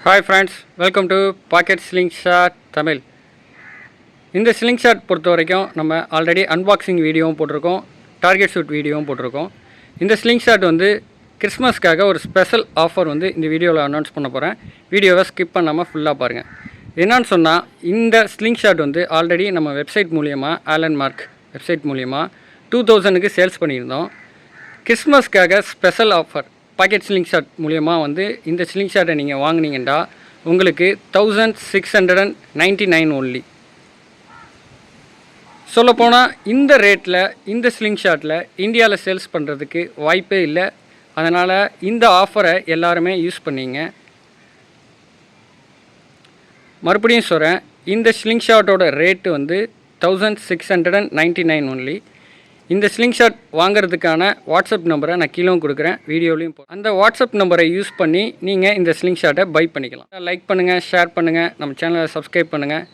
Hi friends, welcome to Pocket Slingshot Tamil. இந்த Slingshot பொறுத்த வரைக்கும் நம்ம ஆல்ரெடி அன்பாக்சிங் வீடியோவும் போட்டிருக்கோம், டார்கெட் ஷூட் வீடியோவும் போட்டிருக்கோம். இந்த ஸ்லிங்ஷாட் வந்து கிறிஸ்மஸ்க்காக ஒரு ஸ்பெஷல் ஆஃபர் வந்து இந்த வீடியோவில் அனௌன்ஸ் பண்ண போகிறேன். வீடியோவை ஸ்கிப் பண்ணாமல் ஃபுல்லாக பாருங்கள். என்னன்னு சொன்னால், இந்த ஸ்லிங்ஷாட் வந்து ஆல்ரெடி நம்ம வெப்சைட் மூலியமாக ஆலன் மார்க் வெப்சைட் மூலியமாக 2000க்கு சேல்ஸ் பண்ணியிருந்தோம். கிறிஸ்மஸ்க்காக ஸ்பெஷல் ஆஃபர் பாக்கெட் ஸ்லிங்ஷாட் மூலியமாக வந்து இந்த ஸ்லிங்ஷாட்டை நீங்கள் வாங்கினீங்கன்னா உங்களுக்கு 1699 ஒன்லி. சொல்லப்போனால் இந்த ரேட்டில் இந்த ஸ்லிங்ஷாட்டில் இந்தியாவில் சேல்ஸ் பண்ணுறதுக்கு வாய்ப்பே இல்லை. அதனால் இந்த ஆஃபரை எல்லாருமே யூஸ் பண்ணிங்க. மறுபடியும் சொல்கிறேன், இந்த ஸ்லிங்ஷாட்டோட ரேட்டு வந்து 1699 ஒன்லி. இந்த ஸ்லிங்ஷாட் வாங்கிறதுக்கான வாட்ஸ்அப் நம்பரை நான் கீழே கொடுக்குறேன், வீடியோலையும் அந்த வாட்ஸ்அப் நம்பரை யூஸ் பண்ணி நீங்கள் இந்த ஸ்லிங்ஷாட்டை பை பண்ணிக்கலாம். லைக் பண்ணுங்கள், ஷேர் பண்ணுங்கள், நம்ம சேனலை சப்ஸ்கிரைப் பண்ணுங்கள்.